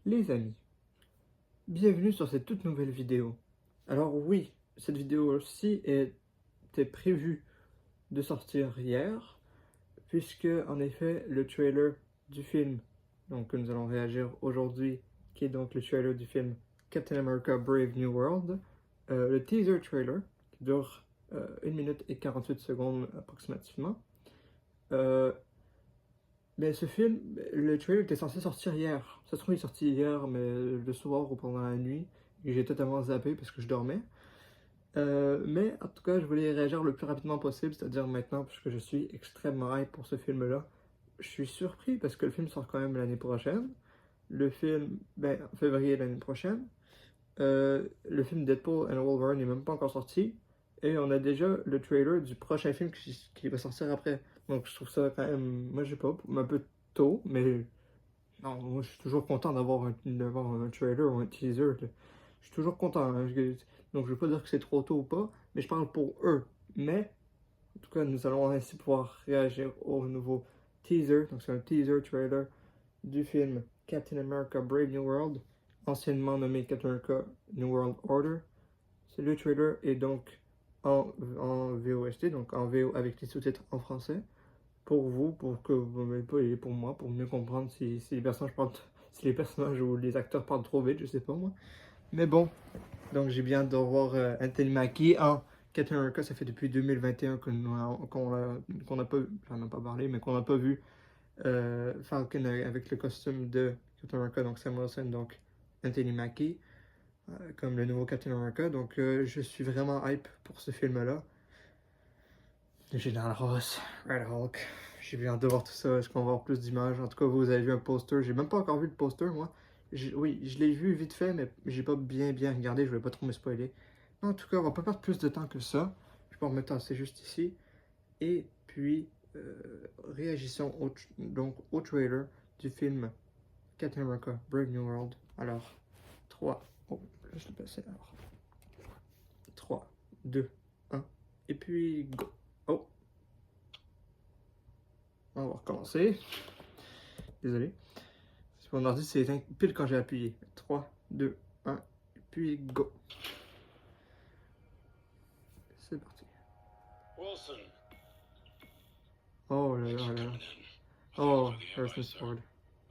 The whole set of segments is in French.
Les amis, bienvenue sur cette toute nouvelle vidéo. Alors oui, cette vidéo-ci était prévue de sortir hier, puisque en effet le trailer du film, donc que nous allons réagir aujourd'hui, qui est donc le trailer du film Captain America Brave New World, le teaser trailer, qui dure 1 minute et 48 secondes approximativement, mais ce film, le trailer était censé sortir hier. Ça se trouve, il est sorti hier, mais le soir ou pendant la nuit. Et j'ai totalement zappé parce que je dormais. Mais en tout cas, je voulais réagir le plus rapidement possible, c'est-à-dire maintenant, puisque je suis extrêmement hype pour ce film-là. Je suis surpris parce que le film sort quand même l'année prochaine. Le film, ben, en février l'année prochaine. Le film Deadpool and Wolverine n'est même pas encore sorti. Et on a déjà le trailer du prochain film qui va sortir après. Donc je trouve ça quand même, moi je sais pas, un peu tôt, mais non, moi je suis toujours content d'avoir un trailer ou un teaser, là. Je suis toujours content, hein. Donc je veux pas dire que c'est trop tôt ou pas, mais je parle pour eux. Mais, en tout cas, nous allons ainsi pouvoir réagir au nouveau teaser. Donc c'est un teaser trailer du film Captain America Brave New World, anciennement nommé Captain America New World Order. Le trailer est donc en VOST, donc en VO avec les sous-titres en français. Pour vous, pour que vous ne pas et pour moi, pour mieux comprendre si les personnages parlent, si les personnages ou les acteurs parlent trop vite, je sais pas moi. Mais bon, donc j'ai bien hâte de revoir Anthony Mackie en Captain America. Ça fait depuis 2021 qu'on n'a pas, j'en ai pas parlé, mais qu'on n'a pas vu Falcon avec le costume de Captain America, donc Sam Wilson, donc Anthony Mackie, comme le nouveau Captain America. Donc je suis vraiment hype pour ce film-là. Le Général Ross, Red Hulk. J'ai bien hâte de voir tout ça. Est-ce qu'on va avoir plus d'images? En tout cas, vous avez vu un poster. J'ai même pas encore vu le poster, moi. Oui, je l'ai vu vite fait, mais j'ai pas bien regardé. Je voulais pas trop me spoiler. En tout cas, on va pas perdre plus de temps que ça. Je vais me remettre c'est juste ici. Et puis, réagissons donc au trailer du film Captain America Brave New World. Alors, 3. Oh, je l'ai passé alors. 3, 2, 1. Et puis, go. Oh, on va recommencer. Désolé. Mon ordi s'est éteint pile quand j'ai appuyé. 3, 2, 1, et puis go. C'est parti. Wilson. Oh là là là là. Oh, Harrison Ford.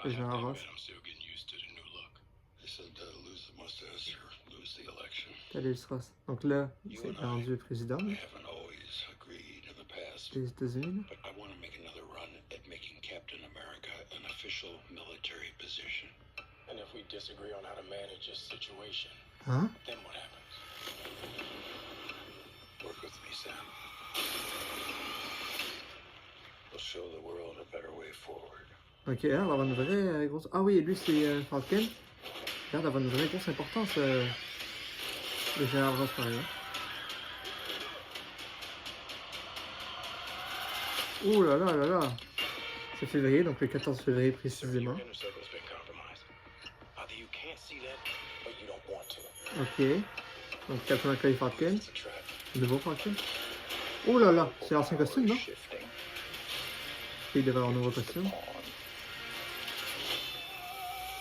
Le Général Ross. I'm still getting used to the new look. They said lose the mustache or lose the election. Talis Ross. Donc là, c'est rendu président I haven't always agreed in the past, des États-Unis. but I want to make another run at making Captain America an official military position. And if we disagree on how to manage this situation, Hein? then what happens? Work with me, Sam. We'll show the world a better way forward. Ok, là, on va avoir une vraie grosse. Ah oui, lui c'est Falcon. Là, on va avoir une vraie grosse importance. Le Général Ross, par exemple. Ouh là là là là. C'est février, donc le 14 février précisément. Ok. Donc Captain America et Falcon. Le nouveau Falcon. Oh là là, c'est l'ancien costume, non? Il devrait avoir un nouveau costume.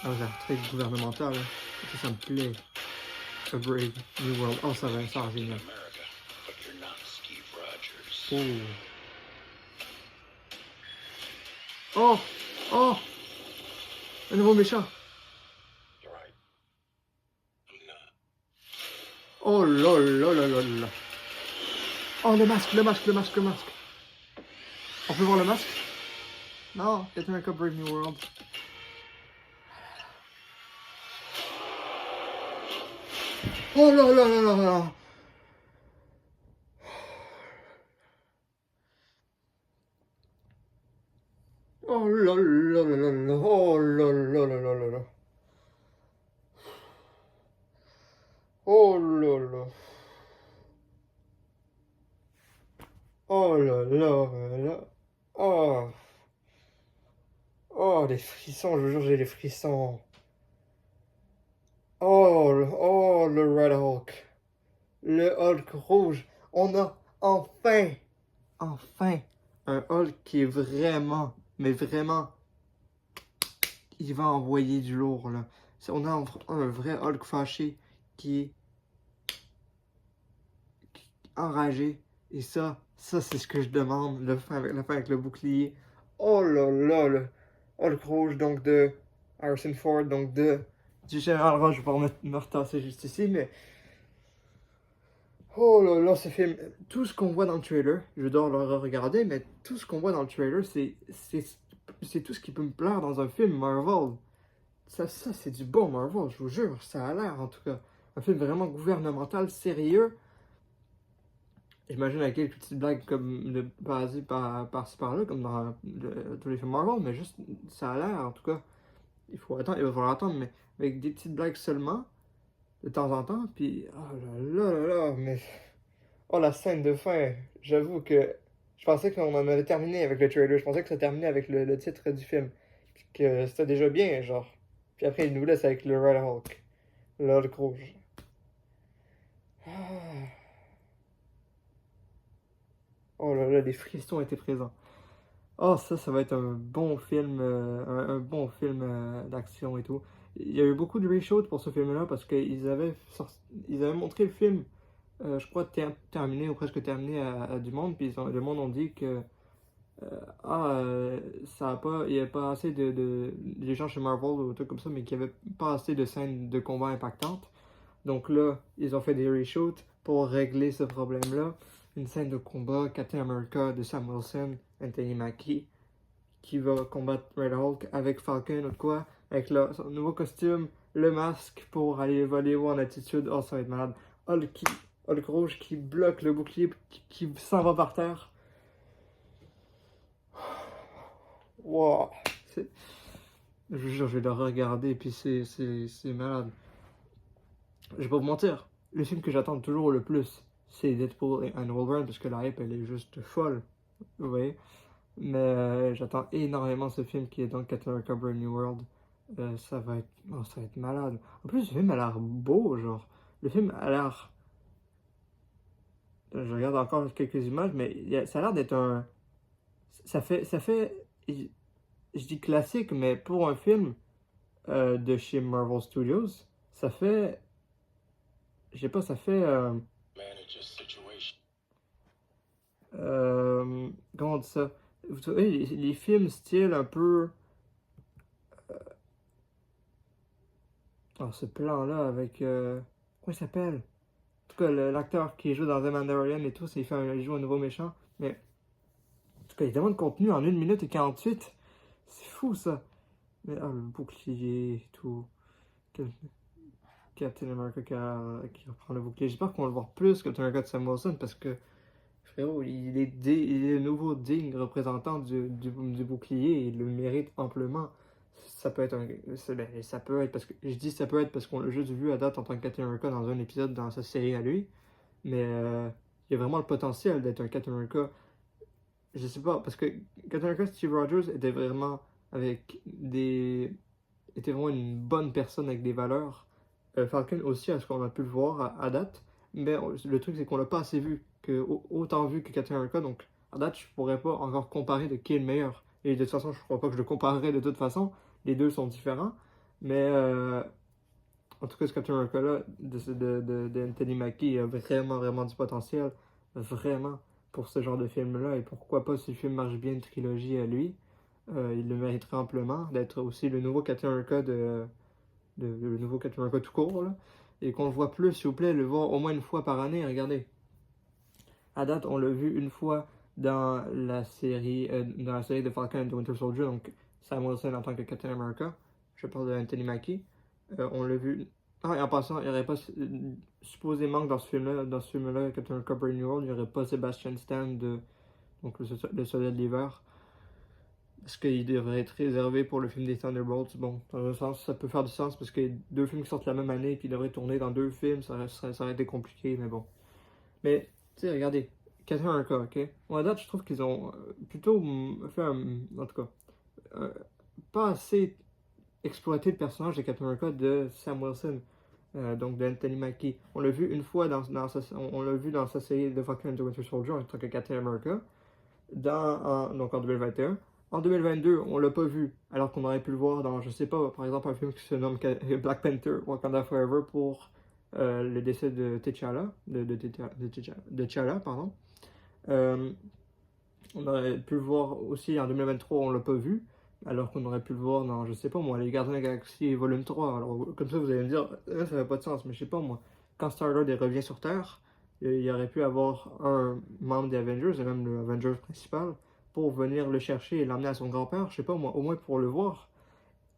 Ah, la retraite gouvernementale. Ça me plaît. A Brave New World. Oh, ça va génial. Oh. Oh! Oh! Un nouveau méchant. Oh là là là là là. Oh, le masque. On peut voir le masque? Non, Captain America Brave New World. Oh là là là là là. Oh là là là là là. Oh là là là là là là. Oh là là. Oh là là là là. Oh. Oh, les frissons, je vous jure, j'ai les frissons. Oh, le Red Hulk. Le Hulk rouge. On a enfin un Hulk qui est vraiment, mais vraiment il va envoyer du lourd, là. On a un vrai Hulk fâché qui est enragé. Et ça c'est ce que je demande, la fin avec le bouclier. Oh là là, le Hulk rouge, donc de Harrison Ford, donc du Général Roche, je vais pas me retasser juste ici, mais oh là là, ce film, tout ce qu'on voit dans le trailer, je dois le regarder, mais tout ce qu'on voit dans le trailer, c'est tout ce qui peut me plaire dans un film Marvel. Ça c'est du bon Marvel, je vous jure, ça a l'air en tout cas. Un film vraiment gouvernemental, sérieux. J'imagine avec quelques petites blagues comme basées par-ci par-là, comme dans tous les films Marvel, mais juste, ça a l'air en tout cas. Il va falloir attendre, mais avec des petites blagues seulement, de temps en temps, puis oh là là là là, mais oh la scène de fin, j'avoue que je pensais qu'on en avait terminé avec le trailer, je pensais que ça terminait avec le titre du film, puis que c'était déjà bien, genre. Puis après, il nous laisse avec le Red Hulk, le Hulk rouge. Ah. Oh là là, les frissons étaient présents. Oh, ça va être un bon film, un bon film d'action et tout. Il y a eu beaucoup de reshoots pour ce film-là parce ils avaient montré le film, je crois, terminé ou presque terminé à du monde, puis le monde ont dit que il n'y avait pas assez les gens chez Marvel ou trucs comme ça, mais qu'il n'y avait pas assez de scènes de combat impactantes. Donc là, ils ont fait des reshoots pour régler ce problème-là. Une scène de combat, Captain America de Sam Wilson, Anthony Mackie, qui va combattre Red Hulk avec Falcon ou de quoi, avec son nouveau costume, le masque pour aller voler haut en attitude. Oh, ça va être malade. Hulk rouge qui bloque le bouclier, qui s'en va par terre. Wow. Je vous jure, je vais le regarder, puis c'est malade. Je vais pas vous mentir, le film que j'attends toujours le plus, c'est Deadpool et Wolverine, parce que la hype, elle est juste folle, vous voyez. Mais j'attends énormément ce film qui est donc Captain America Brave New World. Ça va être malade. En plus, le film a l'air beau, genre. Le film a l'air... Je regarde encore quelques images, mais ça a l'air d'être un... Je dis classique, mais pour un film de chez Marvel Studios, ça fait... Je sais pas, ça fait... Manage a situation. comment on dit ça? Vous savez, les films style un peu... Oh, ce plan-là avec... comment il s'appelle? En tout cas, l'acteur qui joue dans The Mandalorian et tout, il joue un nouveau méchant. Mais en tout cas, il y a tellement de contenu en 1 minute et 48. C'est fou ça. Mais le bouclier et tout. Captain America qui reprend le bouclier. J'espère qu'on va le voir plus, Captain America de Sam Wilson, parce que frérot, il est le nouveau digne représentant du bouclier et il le mérite amplement. Ça peut être ça peut être parce que je dis ça peut être parce qu'on l'a juste vu à date en tant que Captain America dans un épisode dans sa série à lui, mais il y a vraiment le potentiel d'être un Captain America. Je sais pas parce que Captain America Steve Rogers était vraiment une bonne personne avec des valeurs. Falcon aussi, à ce qu'on a pu le voir à date, mais le truc c'est qu'on l'a pas assez vu, autant vu que Captain America, donc à date je pourrais pas encore comparer de qui est le meilleur. Et de toute façon, je crois pas que je le comparerai de toute façon, les deux sont différents, mais en tout cas ce Captain America là, de Anthony Mackie a vraiment vraiment du potentiel, vraiment, pour ce genre de film là, et pourquoi pas si le film marche bien, une trilogie à lui, il le mériterait amplement d'être aussi le nouveau Captain America le nouveau Captain America tout court, là, et qu'on le voit plus, s'il vous plaît, le voir au moins une fois par année. Regardez, à date, on l'a vu une fois dans la série de Falcon and the Winter Soldier, donc Sam Wilson en tant que Captain America. Je parle de Anthony Mackie. On l'a vu. Ah, et en passant, il n'y aurait pas supposément que dans ce film-là, Captain America Brave New World, il n'y aurait pas Sebastian Stan donc le soldat de l'hiver. Est-ce qu'il devrait être réservé pour le film des Thunderbolts? Bon, dans un sens, ça peut faire du sens parce que deux films qui sortent la même année et qui devraient tourner dans deux films, ça aurait été compliqué, mais bon. Mais, tu sais, regardez, Captain America, ok? Bon, à date, je trouve qu'ils ont plutôt fait en tout cas, pas assez exploité le personnage de Captain America de Sam Wilson, donc d'Anthony Mackie. On l'a vu une fois on l'a vu dans sa série The Falcon and the Winter Soldier en tant que Captain America, donc en 2021. En 2022, on l'a pas vu, alors qu'on aurait pu le voir dans, je sais pas, par exemple, un film qui se nomme Black Panther, Wakanda Forever, pour le décès de T'Challa, de T'Challa, pardon. On aurait pu le voir aussi en 2023, on l'a pas vu, alors qu'on aurait pu le voir dans, je sais pas moi, Les Gardiens de la Galaxie Volume 3. Alors, comme ça, vous allez me dire, ça fait pas de sens, mais je sais pas moi, quand Star-Lord revient sur Terre, il y aurait pu avoir un membre des Avengers, et même le Avenger principal, pour venir le chercher et l'emmener à son grand-père, je sais pas moi, au moins pour le voir.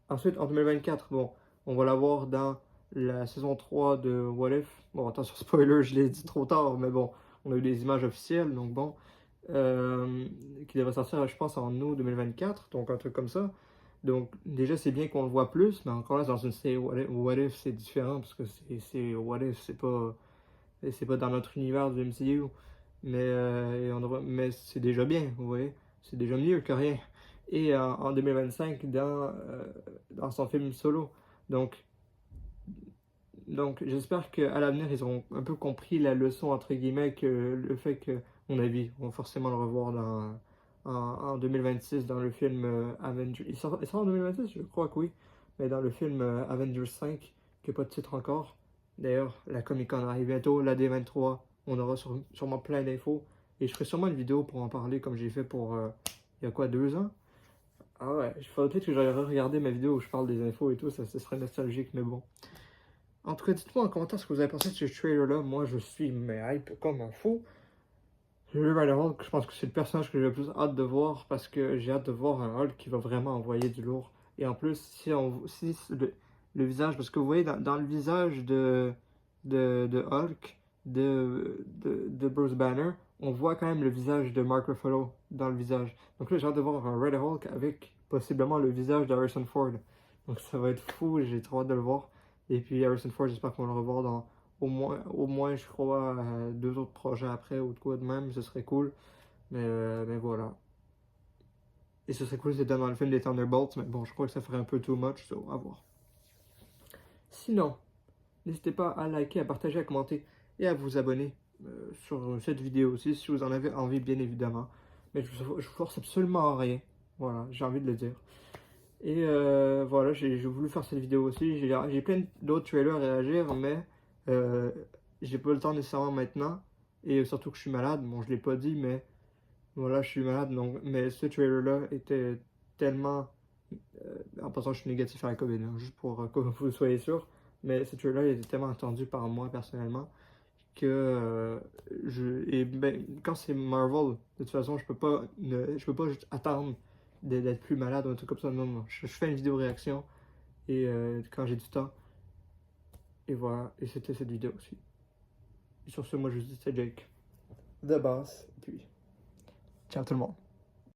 Ensuite, en 2024, bon, on va l'avoir dans la saison 3 de What If. Bon, attention, spoiler, je l'ai dit trop tard, mais bon, on a eu des images officielles, donc bon, qui devrait sortir, je pense, en août 2024, donc un truc comme ça. Donc, déjà, c'est bien qu'on le voit plus, mais encore là, dans une série What If, c'est différent, parce que c'est What If, c'est pas dans notre univers du MCU. Mais c'est déjà bien, vous voyez. C'est déjà mieux que rien. Et en 2025, dans son film solo. Donc, j'espère qu'à l'avenir, ils auront un peu compris la leçon, entre guillemets, que le fait que, mon avis, on va forcément le revoir en 2026 dans le film Avengers. Il sort en 2026, je crois que oui. Mais dans le film Avengers 5, qui n'a pas de titre encore. D'ailleurs, la Comic Con arrive bientôt, la D23. On aura sûrement plein d'infos. Et je ferai sûrement une vidéo pour en parler, comme j'ai fait pour, il y a quoi, 2 ans? Ah ouais, il faudrait peut-être que j'aille regarder ma vidéo où je parle des infos et tout, ça serait nostalgique, mais bon. En tout cas, dites-moi en commentaire ce que vous avez pensé de ce trailer-là. Moi, je suis hype comme un fou. Le Rider-Hulk, je pense que c'est le personnage que j'ai le plus hâte de voir parce que j'ai hâte de voir un Hulk qui va vraiment envoyer du lourd. Et en plus, si le visage, parce que vous voyez, dans le visage de Hulk, de Bruce Banner, on voit quand même le visage de Mark Ruffalo dans le visage. Donc là, j'ai hâte de voir un Rider-Hulk avec possiblement le visage d'Harrison Ford. Donc ça va être fou, j'ai trop hâte de le voir. Et puis Harrison Ford, j'espère qu'on va le revoir dans au moins je crois, 2 autres projets après ou de quoi de même, ce serait cool. Mais voilà. Et ce serait cool si c'était dans le film des Thunderbolts, mais bon, je crois que ça ferait un peu too much, so à voir. Sinon, n'hésitez pas à liker, à partager, à commenter et à vous abonner sur cette vidéo aussi, si vous en avez envie, bien évidemment. Mais je vous force absolument à rien. Voilà, j'ai envie de le dire. Et voilà, j'ai voulu faire cette vidéo aussi. J'ai plein d'autres trailers à réagir, mais j'ai pas le temps nécessairement maintenant. Et surtout que je suis malade. Bon, je l'ai pas dit, mais voilà, je suis malade. Donc, mais ce trailer-là était tellement. En passant, je suis négatif à la COVID, hein, juste pour que vous soyez sûr. Mais ce trailer était tellement attendu par moi personnellement que et ben, quand c'est Marvel, de toute façon, je peux pas juste attendre d'être plus malade ou un truc comme ça. Non, non, je fais une vidéo réaction et quand j'ai du temps. Et voilà, et c'était cette vidéo aussi. Et sur ce, moi je vous dis c'était Jake, de base, et puis ciao tout le monde.